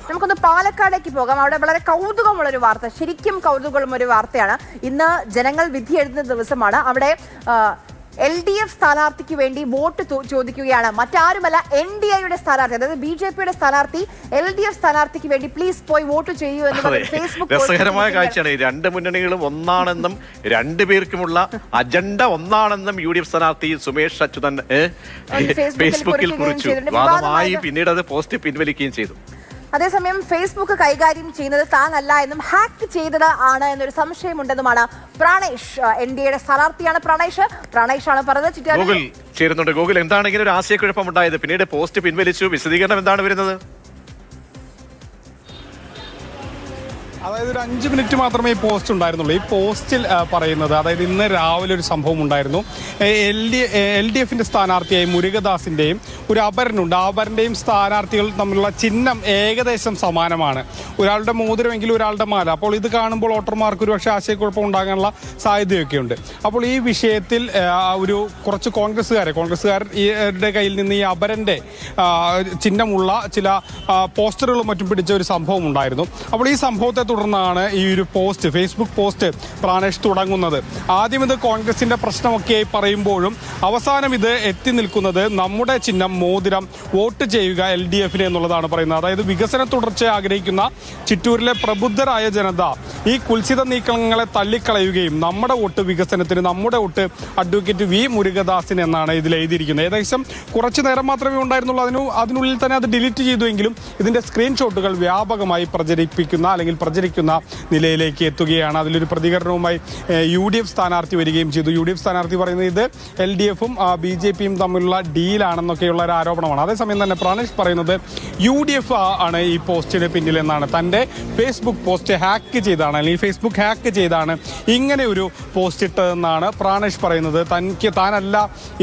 നമുക്കൊന്ന് പാലക്കാടേക്ക് പോകാം. അവിടെ വളരെ കൗതുകമുള്ളൊരു വാർത്ത, ശരിക്കും കൗതുകമുള്ളൊരു വാർത്തയാണ്. ഇന്ന് ജനങ്ങൾ വിധി എഴുതുന്ന ദിവസമാണ്. അവിടെ LDF സ്ഥാനാർത്ഥിക്ക് വേണ്ടി വോട്ട് ചോദിക്കുകയാണ്. മറ്റാരുമല്ല, NDAയുടെ സ്ഥാനാർത്ഥി, അതായത് BJPയുടെ സ്ഥാനാർത്ഥി LDF സ്ഥാനാർത്ഥിക്ക് വേണ്ടി പ്ലീസ് പോയി വോട്ട് ചെയ്യൂ എന്ന് ഫേസ്ബുക്ക്. രസകരമായ കാഴ്ചയാണ്. ഈ രണ്ട് മുന്നണികളും ഒന്നാണെന്നും രണ്ടുപേർക്കുമുള്ള അജണ്ട ഒന്നാണെന്നും UDF സ്ഥാനാർത്ഥി സുമേഷ് അച്യുതൻ ഫേസ്ബുക്കിൽ കുറിച്ചു. വാദമായി പിന്നീട് അത് പോസ്റ്റ് പിൻവലിക്കുകയും ചെയ്തു. അതേസമയം ഫേസ്ബുക്ക് കൈകാര്യം ചെയ്യുന്നത് താനല്ല എന്നും ഹാക്ക് ചെയ്തത് ആണ് എന്നൊരു സംശയമുണ്ടെന്നുമാണ് പ്രാണേഷ്. NDAയുടെ സ്ഥാനാർത്ഥിയാണ് പ്രാണേഷ് ആണ് പറഞ്ഞത്. ഗൂഗിൾ ചേരുന്നുണ്ട്. ഗൂഗിൾ, എന്താണ് ഇങ്ങനെ ഒരു ആശയക്കുഴപ്പം ഉണ്ടായത്? പിന്നീട് പോസ്റ്റ് പിൻവലിച്ചു, വിശദീകരണം എന്താണ് വരുന്നത്? അതായത് ഒരു 5 മിനിറ്റ് മാത്രമേ ഈ പോസ്റ്റ് ഉണ്ടായിരുന്നുള്ളൂ. ഈ പോസ്റ്റിൽ പറയുന്നത്, അതായത് ഇന്ന് രാവിലെ ഒരു സംഭവം ഉണ്ടായിരുന്നു. LDFിൻ്റെ സ്ഥാനാർത്ഥിയായി മുരുകദാസിൻ്റെയും ഒരു അപരനുണ്ട്. അപരൻ്റെയും സ്ഥാനാർത്ഥികൾ തമ്മിലുള്ള ചിഹ്നം ഏകദേശം സമാനമാണ്. ഒരാളുടെ മോതിരമെങ്കിലും ഒരാളുടെ മാല. അപ്പോൾ ഇത് കാണുമ്പോൾ വോട്ടർമാർക്ക് ഒരു പക്ഷേ ആശയക്കുഴപ്പം ഉണ്ടാകാനുള്ള സാധ്യതയൊക്കെ ഉണ്ട്. അപ്പോൾ ഈ വിഷയത്തിൽ ഒരു കുറച്ച് കോൺഗ്രസ്സുകാരുടെ കയ്യിൽ നിന്ന് ഈ അപരൻ്റെ ചിഹ്നമുള്ള ചില പോസ്റ്ററുകളും മറ്റും പിടിച്ച ഒരു സംഭവം ഉണ്ടായിരുന്നു. അപ്പോൾ ഈ സംഭവത്തെ തുടർന്നാണ് ഈ ഒരു പോസ്റ്റ്, ഫേസ്ബുക്ക് പോസ്റ്റ് പ്രാണേഷ് തുടങ്ങുന്നത്. ആദ്യം ഇത് കോൺഗ്രസിന്റെ പ്രശ്നമൊക്കെയായി പറയുമ്പോഴും അവസാനം ഇത് എത്തി നിൽക്കുന്നത് നമ്മുടെ ചിഹ്നം മോതിരം, വോട്ട് ചെയ്യുക LDFിന് എന്നുള്ളതാണ് പറയുന്നത്. അതായത് വികസന തുടർച്ച ആഗ്രഹിക്കുന്ന ചിറ്റൂരിലെ പ്രബുദ്ധരായ ജനത ഈ കുൽസിത നീക്കങ്ങളെ തള്ളിക്കളയുകയും നമ്മുടെ വോട്ട് വികസനത്തിന്, നമ്മുടെ വോട്ട് അഡ്വക്കേറ്റ് V മുരുകദാസിന് എന്നാണ് ഇതിൽ എഴുതിയിരിക്കുന്നത്. ഏകദേശം കുറച്ചു നേരം മാത്രമേ ഉണ്ടായിരുന്നുള്ളൂ. അതിനുള്ളിൽ തന്നെ അത് ഡിലീറ്റ് ചെയ്തുവെങ്കിലും ഇതിന്റെ സ്ക്രീൻഷോട്ടുകൾ വ്യാപകമായി പ്രചരിക്കുന്ന നിലയിലേക്ക് എത്തുകയാണ്. അതിലൊരു പ്രതികരണവുമായി UDF സ്ഥാനാർത്ഥി വരികയും ചെയ്തു. UDF സ്ഥാനാർത്ഥി പറയുന്നത് ഇത് LDFും BJPയും തമ്മിലുള്ള ഡീലാണെന്നൊക്കെയുള്ള ഒരു ആരോപണമാണ്. അതേസമയം തന്നെ പ്രാണേഷ് പറയുന്നത് UDF ആണ് ഈ പോസ്റ്റിന് പിന്നിലെന്നാണ്. തൻ്റെ ഫേസ്ബുക്ക് പോസ്റ്റ് ഹാക്ക് ചെയ്താണ്, അല്ലെങ്കിൽ ഫേസ്ബുക്ക് ഹാക്ക് ചെയ്താണ് ഇങ്ങനെ ഒരു പോസ്റ്റ് ഇട്ടതെന്നാണ് പ്രാണേഷ് പറയുന്നത്. താനല്ല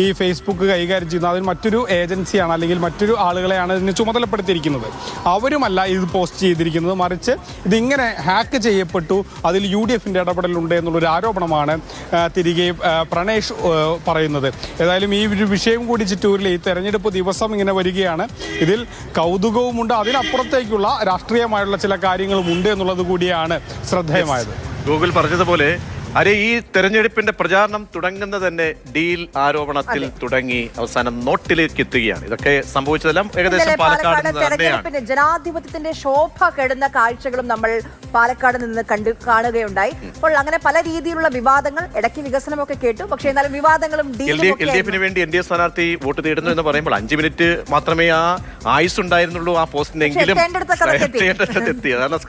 ഈ ഫേസ്ബുക്ക് കൈകാര്യം ചെയ്യുന്നത്, അതിന് മറ്റൊരു ഏജൻസിയാണ്, അല്ലെങ്കിൽ മറ്റൊരു ആളുകളെയാണ് ഇതിന് ചുമതലപ്പെടുത്തിയിരിക്കുന്നത്. അവരുമല്ല ഇത് പോസ്റ്റ് ചെയ്തിരിക്കുന്നത്, മറിച്ച് ഇതിങ്ങനെ ഹാക്ക് ചെയ്യപ്പെട്ടു, അതിൽ UDFിൻ്റെ ഇടപെടലുണ്ട് എന്നുള്ളൊരു ആരോപണമാണ് തിരികെ പ്രാണേഷ് പറയുന്നത്. ഏതായാലും ഈ ഒരു വിഷയം കൂടി ചിറ്റൂരിൽ ഈ തെരഞ്ഞെടുപ്പ് ദിവസം ഇങ്ങനെ വരികയാണ്. ഇതിൽ കൗതുകവുമുണ്ട്, അതിനപ്പുറത്തേക്കുള്ള രാഷ്ട്രീയമായുള്ള ചില കാര്യങ്ങളും ഉണ്ട് എന്നുള്ളത് കൂടിയാണ് ശ്രദ്ധേയമായത്. ഗൂഗിൾ പറഞ്ഞതുപോലെ ഈ തെരഞ്ഞെടുപ്പിന്റെ പ്രചാരണം തുടങ്ങുന്നത് തന്നെ ഡീൽ ആരോപണത്തിൽ തുടങ്ങി അവസാനം നോട്ടിലേക്ക് എത്തുകയാണ്. ഇതൊക്കെ സംഭവിച്ചതെല്ലാം ഏകദേശം പാലക്കാട് തെരഞ്ഞെടുപ്പിന്റെ ജനാധിപത്യത്തിന്റെ ശോഭ കെടുന്ന കാഴ്ചകളും നമ്മൾ പാലക്കാട് നിന്ന് കാണുകയുണ്ടായി. അപ്പോൾ അങ്ങനെ പല രീതിയിലുള്ള വിവാദങ്ങൾ, ഇടയ്ക്ക് വികസനമൊക്കെ കേട്ടു, പക്ഷേ എന്നാലും വിവാദങ്ങളും LDFിന് വേണ്ടി NDA സ്ഥാനാർത്ഥി വോട്ട് തേടുന്നു എന്ന് പറയുമ്പോൾ 5 മിനിറ്റ് മാത്രമേ ആ ആയുസ് ഉണ്ടായിരുന്നുള്ളൂ ആ പോസ്റ്റിനെങ്കിലും എത്തി. അതാണ്